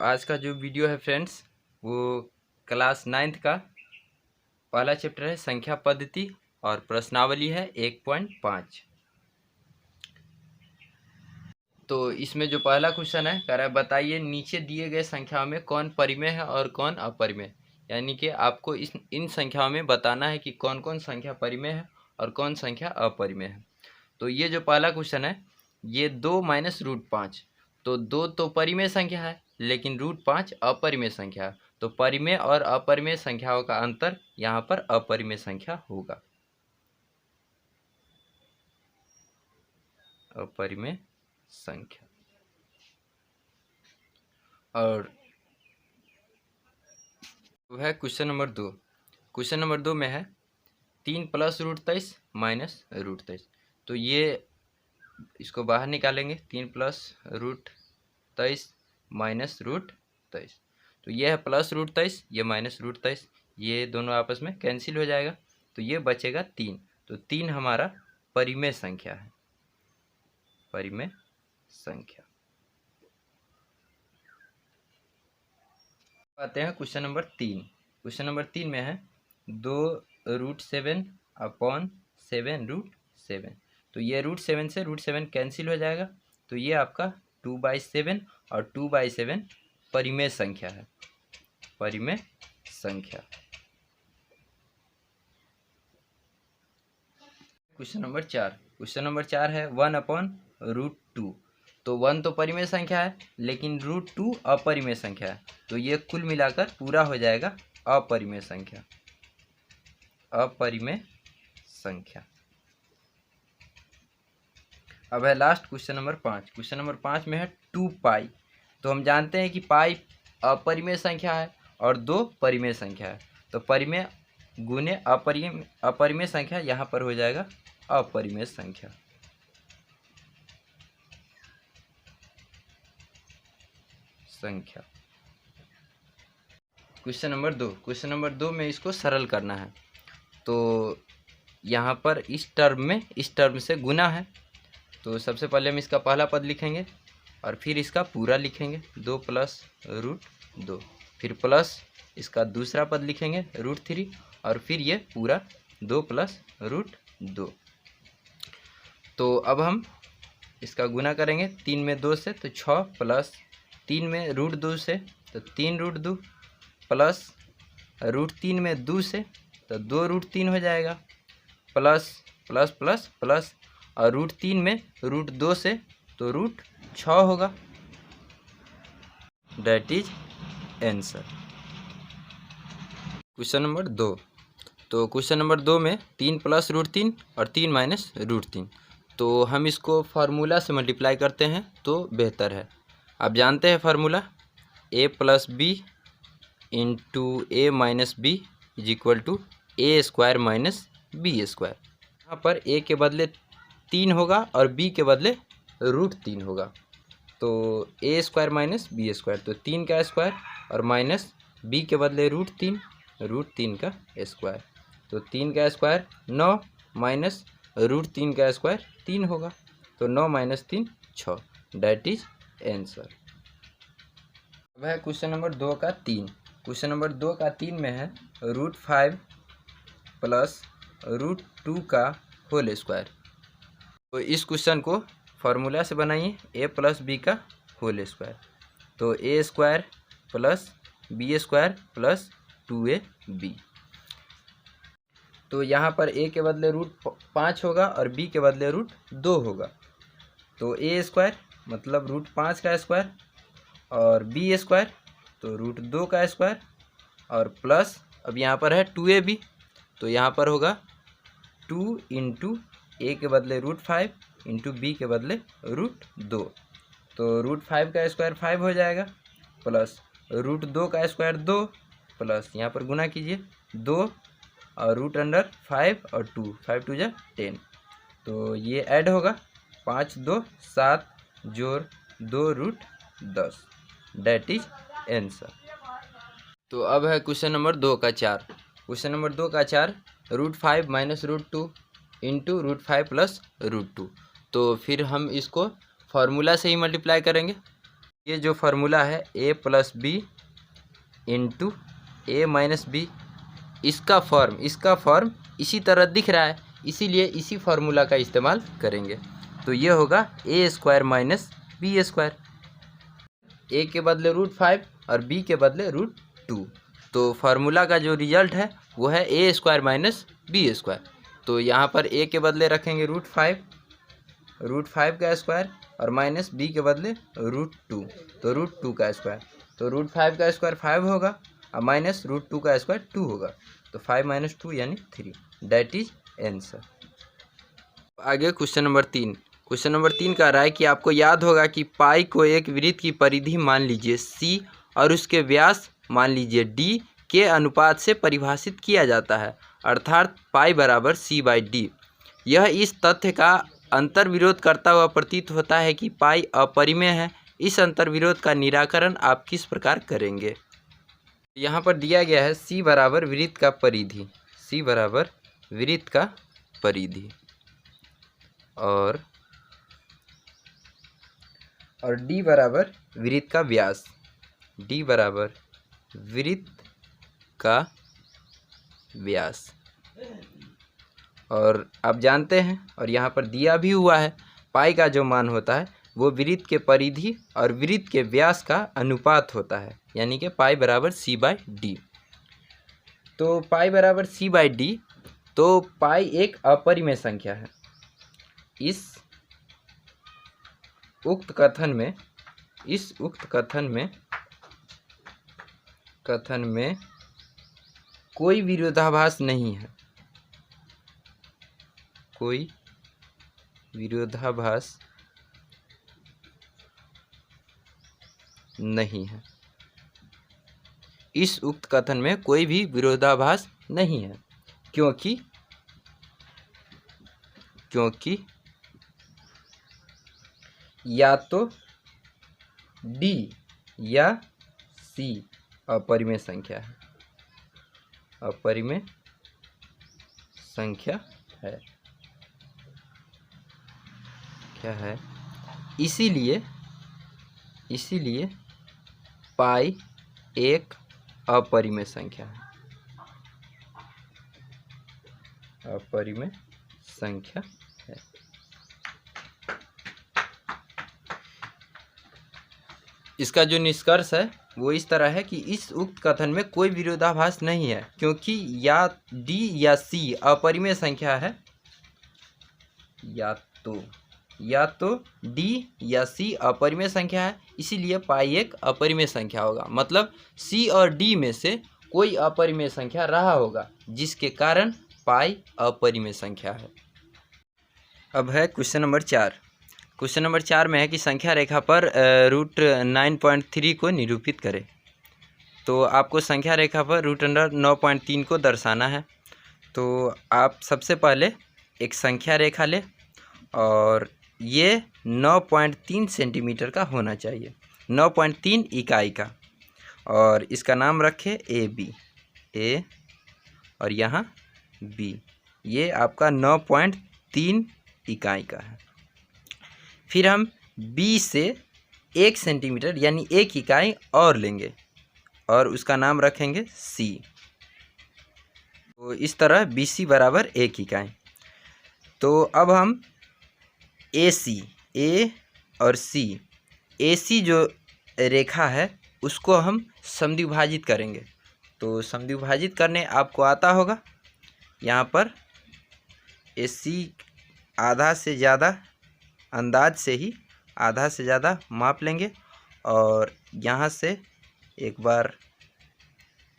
आज का जो वीडियो है फ्रेंड्स, वो क्लास 9th का पहला चैप्टर है संख्या पद्धति और प्रश्नावली है 1.5। तो इसमें जो पहला क्वेश्चन है, कह रहा है बताइए नीचे दिए गए संख्याओं में कौन परिमेय है और कौन अपरिमेय। यानी कि आपको इन संख्याओं में बताना है कि कौन कौन संख्या परिमेय है और कौन संख्या अपरिमेय है। तो ये जो पहला क्वेश्चन है, ये 2 - √5। तो 2 तो परिमेय संख्या है, लेकिन √5 अपरिमेय संख्या है। तो परिमेय और अपरिमेय संख्याओं का अंतर यहाँ पर अपरिमेय संख्या होगा। अपरिमेय संख्या। और है क्वेश्चन नंबर 2। क्वेश्चन नंबर 2 में है 3 + √23 - √23। तो ये इसको बाहर निकालेंगे, 3 + √23 - √23। तो ये है +√23, ये -√23, ये दोनों आपस में कैंसिल हो जाएगा। तो ये बचेगा 3। तो 3 हमारा परिमेय संख्या है, परिमेय संख्या। आते हैं क्वेश्चन नंबर 3। क्वेश्चन नंबर 3 में है 2 √7/7 तो ये √7 से √7 कैंसिल हो जाएगा। तो ये आपका 2/7 और 2/7 परिमेय संख्या है, परिमेय संख्या। Question number 4। क्वेश्चन नंबर 4 है 1/√2। तो 1 तो परिमेय संख्या है, लेकिन √2 अपरिमेय संख्या है। तो ये कुल मिलाकर पूरा हो जाएगा अपरिमेय संख्या, अपरिमेय संख्या। अब है last question number 5। Question number 5 में है 2π। तो हम जानते हैं कि पाई अपरिमेय संख्या है और 2 परिमेय संख्या है। तो परिमेय गुने अपरिमेय संख्या यहाँ पर हो जाएगा अपरिमेय संख्या। संख्या। Question number 2। क्वेश्चन नंबर 2 में इसको सरल करना है। तो यहाँ पर इस टर्म से गुना है। तो सबसे पहले हम इसका पहला पद लिखेंगे और फिर इसका पूरा लिखेंगे, 2 + √2। फिर प्लस इसका दूसरा पद लिखेंगे √3 और फिर ये पूरा 2 + √2। तो अब हम इसका गुना करेंगे 3 में 2 से, तो 6 प्लस 3 में √2 से, तो 3 √2 प्लस √3 में 2 से, तो 2 √3 हो जाएगा, प्लस प्लस प्लस प्लस और √3 में √2 से, तो √6 होगा। That is answer. Question number 2। तो क्वेश्चन नंबर 2 में 3 + √3 और 3 - √3। तो हम इसको फार्मूला से मल्टीप्लाई करते हैं तो बेहतर है। आप जानते हैं formula, a + b × a - b = a² - b²। यहाँ पर a के बदले 3 होगा और b के बदले √3 होगा। तो a² - b², तो 3 का स्क्वायर और माइनस b के बदले √3 का स्क्वायर। तो 3 का स्क्वायर 9 माइनस √3 का स्क्वायर 3 होगा। तो 9 - 3 6। That is answer. अब है क्वेश्चन नंबर 2 का 3। क्वेश्चन नंबर 2 का 3 में है √5 + √2 का होल स्क्वायर। तो इस क्वेश्चन को फार्मूला से बनाइए, a + b का होल स्क्वायर। तो a² + b² + 2ab। तो यहाँ पर a के बदले √5 होगा और b के बदले √2 होगा। तो a² मतलब √5 का स्क्वायर और b² तो √2 का स्क्वायर और प्लस, अब यहाँ पर है 2ab, तो यहाँ पर होगा 2 × a के बदले √5 × b के बदले √2। तो √5 का स्क्वायर 5 हो जाएगा, प्लस √2 का स्क्वायर 2, प्लस यहाँ पर गुना कीजिए 2 और √5 और 2, 5 × 2 = 10। तो ये ऐड होगा, 5 2 7 जोड़ 2 √10। That is answer. तो अब है क्वेश्चन नंबर 2 का 4। क्वेश्चन नंबर 2 का 4 √5 - √2 × √5 + √2। तो फिर हम इसको फार्मूला से ही मल्टीप्लाई करेंगे। ये जो फार्मूला है a plus b into a minus b, इसका फॉर्म इसी तरह दिख रहा है, इसीलिए इसी फार्मूला का इस्तेमाल करेंगे। तो ये होगा ए स्क्वायर माइनस बी स्क्वायर, ए के बदले √5 और बी के बदले √2। तो फार्मूला का जो रिजल्ट है वो है ए स्क्वायर माइनस बी स्क्वायर। तो यहाँ पर ए के बदले रखेंगे √5 का स्क्वायर और माइनस बी के बदले √2, तो √2 का स्क्वायर। तो √5 का स्क्वायर 5 होगा और माइनस √2 का स्क्वायर 2 होगा, तो 5 - 2 यानी 3, दैट इज आंसर। आगे क्वेश्चन नंबर 3। क्वेश्चन नंबर 3 कह रहा है कि आपको याद होगा कि पाई को एक वृत्त की परिधि मान लीजिए c और उसके व्यास मान लीजिए d के अनुपात से परिभाषित किया जाता है, अर्थात पाई बराबर c/d। यह इस तथ्य का अंतर्विरोध करता हुआ प्रतीत होता है कि पाई अपरिमेय है। इस अंतर्विरोध का निराकरण आप किस प्रकार करेंगे? यहाँ पर दिया गया है c बराबर वृत्त का परिधि, c बराबर वृत्त का परिधि और d बराबर वृत्त का व्यास, d बराबर वृत्त का व्यास। और आप जानते हैं और यहाँ पर दिया भी हुआ है, पाई का जो मान होता है वो वृत्त के परिधि और वृत्त के व्यास का अनुपात होता है, यानी कि पाई बराबर c/d। तो पाई बराबर c/d, तो पाई एक अपरिमेय संख्या है। इस उक्त कथन में कोई विरोधाभास नहीं है, कोई विरोधाभास नहीं है। इस उक्त कथन में कोई भी विरोधाभास नहीं है, क्योंकि या तो d या c अपरिमेय संख्या है, अपरिमेय संख्या है, क्या है? इसीलिए पाई एक अपरिमेय संख्या है, अपरिमेय संख्या है। इसका जो निष्कर्ष है वो इस तरह है कि इस उक्त कथन में कोई विरोधाभास नहीं है, क्योंकि या d या c अपरिमेय संख्या है, या तो d या c अपरिमेय संख्या है, इसीलिए पाई एक अपरिमेय संख्या होगा। मतलब c और d में से कोई अपरिमेय संख्या रहा होगा, जिसके कारण पाई अपरिमेय संख्या है। अब है क्वेश्चन नंबर 4। क्वेश्चन नंबर 4 में है कि संख्या रेखा पर √9.3 को निरूपित करें। तो आपको संख्या रेखा पर √9.3 को दर्शाना है। तो आप सबसे पहले एक संख्या रेखा लें और ये 9.3 सेंटीमीटर का होना चाहिए, 9.3 इकाई का, और इसका नाम रखें ए और यहाँ b। ये आपका 9.3 इकाई का है। फिर हम b से 1 सेंटीमीटर यानी 1 इकाई और लेंगे और उसका नाम रखेंगे c। तो इस तरह BC बराबर 1 इकाई। तो अब हम AC, A और C, AC जो रेखा है उसको हम समद्विभाजित करेंगे। तो समद्विभाजित करने आपको आता होगा, यहाँ पर AC आधा से ज़्यादा, अंदाज से ही आधा से ज़्यादा माप लेंगे और यहाँ से एक बार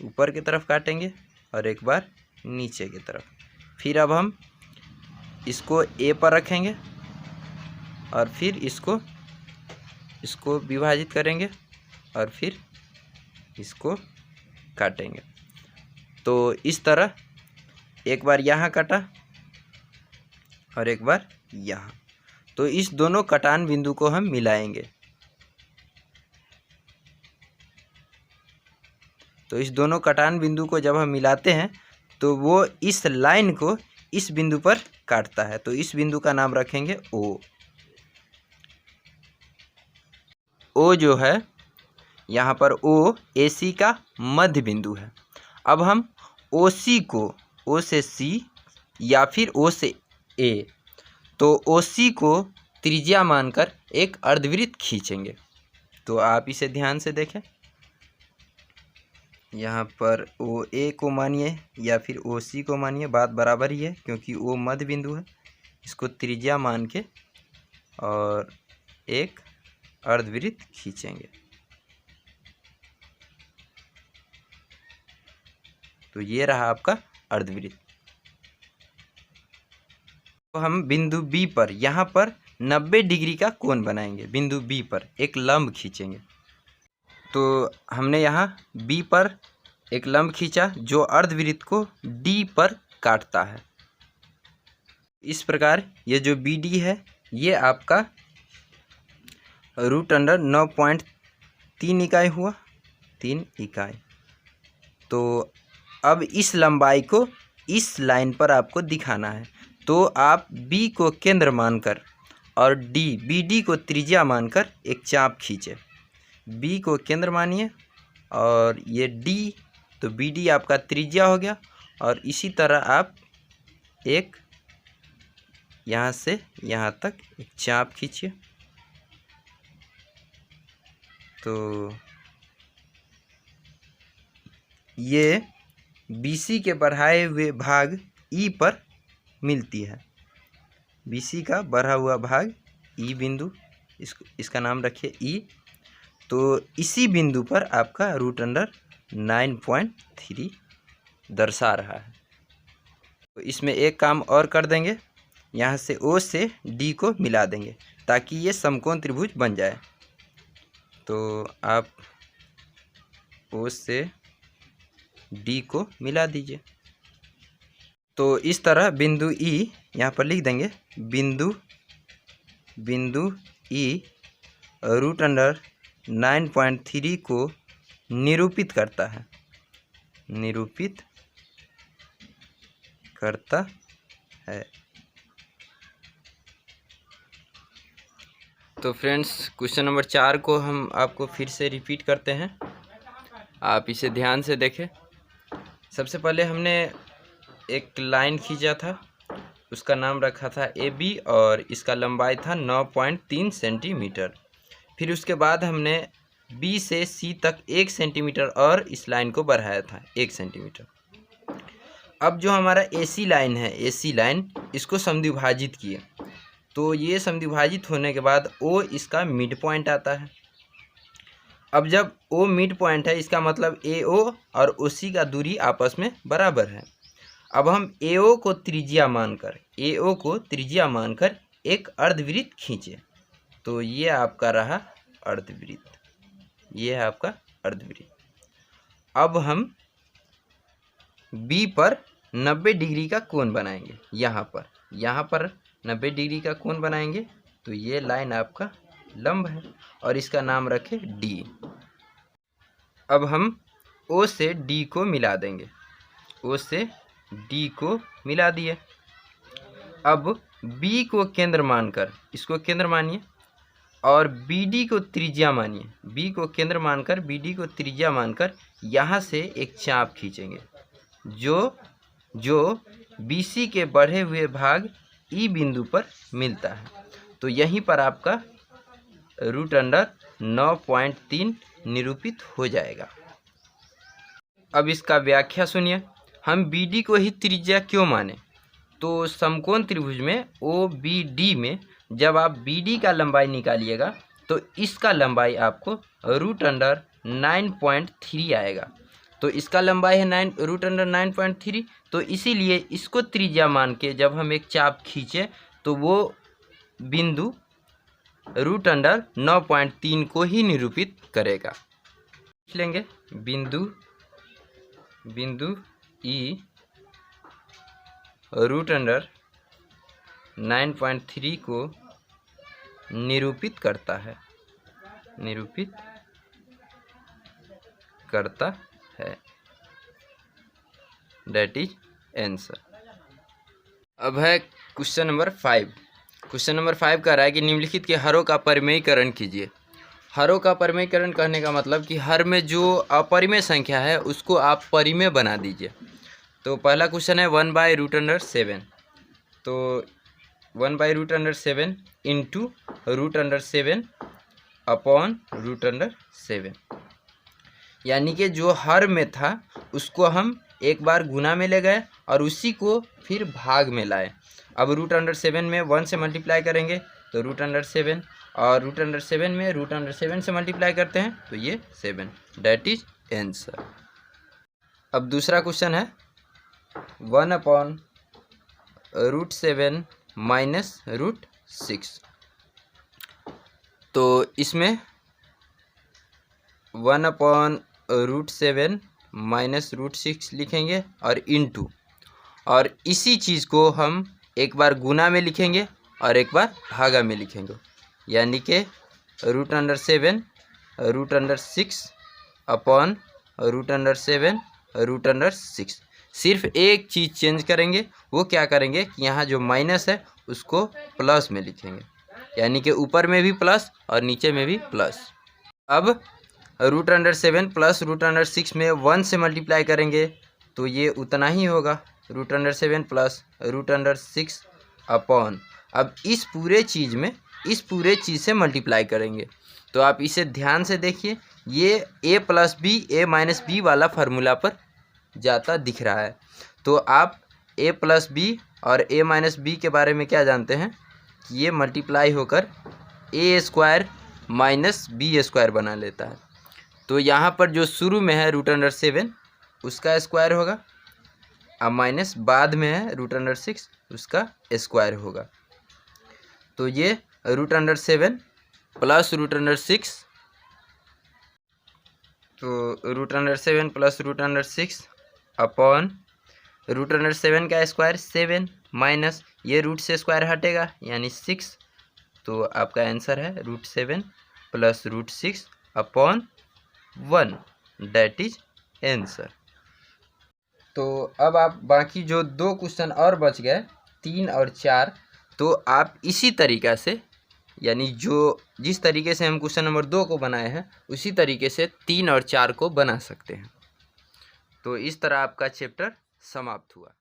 ऊपर की तरफ काटेंगे और एक बार नीचे की तरफ। फिर अब हम इसको A पर रखेंगे और फिर इसको विभाजित करेंगे और फिर इसको काटेंगे। तो इस तरह एक बार यहाँ काटा और एक बार यहाँ। तो इस दोनों कटान बिंदु को हम मिलाएंगे। तो इस दोनों कटान बिंदु को जब हम मिलाते हैं तो वो इस लाइन को इस बिंदु पर काटता है। तो इस बिंदु का नाम रखेंगे O। ओ जो है यहाँ पर ओ AC का मध्य बिंदु है। अब हम OC को O से C या फिर O से A, तो OC को त्रिज्या मानकर एक अर्धवृत्त खींचेंगे। तो आप इसे ध्यान से देखें, यहाँ पर OA को मानिए या फिर OC को मानिए, बात बराबर ही है क्योंकि O मध्य बिंदु है। इसको त्रिज्या मान के और एक अर्धवृत्त खींचेंगे। तो ये रहा आपका अर्धवृत्त। तो हम बिंदु B पर यहाँ पर 90 डिग्री का कोण बनाएंगे। बिंदु B पर एक लंब खींचेंगे। तो हमने यहाँ B पर एक लंब खींचा जो अर्धवृत्त को D पर काटता है। इस प्रकार ये जो BD है ये आपका √9.3 इकाई हुआ, 3 इकाई। तो अब इस लंबाई को इस लाइन पर आपको दिखाना है। तो आप B को केंद्र मानकर और BD को त्रिज्या मानकर एक चाप खींचे। B को केंद्र मानिए और ये D, तो BD आपका त्रिज्या हो गया। और इसी तरह आप एक यहाँ से यहाँ तक एक चाप खींचिए। तो ये BC के बढ़ाए हुए भाग E पर मिलती है। BC का बढ़ा हुआ भाग E बिंदु, इसका नाम रखिए E। तो इसी बिंदु पर आपका √9.3 दर्शा रहा है। तो इसमें एक काम और कर देंगे, यहाँ से O से D को मिला देंगे ताकि ये समकोण त्रिभुज बन जाए। तो आप O से D को मिला दीजिए। तो इस तरह बिंदु E यहाँ पर लिख देंगे। बिंदु E √9.3 को निरूपित करता है, निरूपित करता है। तो फ्रेंड्स क्वेश्चन नंबर 4 को हम आपको फिर से रिपीट करते हैं, आप इसे ध्यान से देखें। सबसे पहले हमने एक लाइन खींचा था, उसका नाम रखा था AB और इसका लंबाई था 9.3 सेंटीमीटर। फिर उसके बाद हमने B से C तक 1 सेंटीमीटर और इस लाइन को बढ़ाया था 1 सेंटीमीटर। अब जो हमारा AC लाइन है, AC लाइन, इसको समद्विभाजित किए। तो ये समद्विभाजित होने के बाद O इसका मिड पॉइंट आता है। अब जब O मिड पॉइंट है, इसका मतलब AO और OC का दूरी आपस में बराबर है। अब हम AO को त्रिज्या मानकर एक अर्धवृत्त खींचे। तो ये आपका रहा अर्धवृत्त, ये है आपका अर्धवृत्त। अब हम B पर 90 डिग्री का कोण बनाएंगे। यहाँ पर 90 डिग्री का कोण बनाएंगे। तो ये लाइन आपका लंब है और इसका नाम रखें D। अब हम O से D को मिला देंगे। O से D को मिला दिए। अब B को केंद्र मानकर, इसको केंद्र मानिए और BD को त्रिज्या मानिए। B को केंद्र मानकर BD को त्रिज्या मानकर यहाँ से एक चाप खींचेंगे जो BC के बढ़े हुए भाग E बिंदु पर मिलता है। तो यहीं पर आपका √9.3 निरूपित हो जाएगा। अब इसका व्याख्या सुनिए। हम BD को ही त्रिज्या क्यों माने? तो समकोण त्रिभुज में OBD में जब आप BD का लंबाई निकालिएगा तो इसका लंबाई आपको √9.3 आएगा। तो इसका लंबाई है √9.3। तो इसीलिए इसको त्रिज्या मान के जब हम एक चाप खींचे तो वो बिंदु √9.3 को ही निरूपित करेगा। लिख लेंगे बिंदु E √9.3 को निरूपित करता है, दैट इज आंसर। अब है क्वेश्चन नंबर 5। क्वेश्चन नंबर 5 कह रहा है कि निम्नलिखित के हरों का परिमेयीकरण कीजिए। हरों का परिमेयकरण कहने का मतलब कि हर में जो अपरिमेय संख्या है उसको आप परिमेय बना दीजिए। तो पहला क्वेश्चन है 1/√7। तो 1/√7 इंटू √7 अपॉन √7, यानी कि जो हर में था उसको हम एक बार गुना में ले गए और उसी को फिर भाग में लाए। अब √7 में 1 से मल्टीप्लाई करेंगे तो √7, और √7 में √7 से मल्टीप्लाई करते हैं तो ये 7, डैट इज आंसर। अब दूसरा क्वेश्चन है 1/√7 माइनस √6। तो इसमें 1/√7 माइनस √6 लिखेंगे और इंटू, और इसी चीज़ को हम एक बार गुना में लिखेंगे और एक बार भागा में लिखेंगे, यानी कि √7 √6 अपॉन √7 √6। सिर्फ एक चीज़ चेंज करेंगे, वो क्या करेंगे कि यहाँ जो माइनस है उसको प्लस में लिखेंगे, यानी कि ऊपर में भी प्लस और नीचे में भी प्लस। अब √7 प्लस √6 में 1 से मल्टीप्लाई करेंगे तो ये उतना ही होगा, √7 प्लस √6 अपॉन, अब इस पूरे चीज़ से मल्टीप्लाई करेंगे। तो आप इसे ध्यान से देखिए, ये a plus b a minus b वाला फार्मूला पर जाता दिख रहा है। तो आप a प्लस बी और a माइनस बी के बारे में क्या जानते हैं कि ये मल्टीप्लाई होकर a² माइनस b² बना लेता है। तो यहाँ पर जो शुरू में है √7 उसका स्क्वायर होगा, अब माइनस बाद में है √6 उसका स्क्वायर होगा। तो ये √7 प्लस √6, तो √7 प्लस √6 अपॉन √7 का स्क्वायर 7 माइनस ये रूट से स्क्वायर हटेगा यानी 6, तो आपका आंसर है √7 plus √6 upon 1, that is answer. तो अब आप बाकी जो 2 क्वेश्चन और बच गए 3 और 4, तो आप इसी तरीक़ा से, यानी जो जिस तरीके से हम क्वेश्चन नंबर 2 को बनाए हैं उसी तरीके से 3 और 4 को बना सकते हैं। तो इस तरह आपका चैप्टर समाप्त हुआ।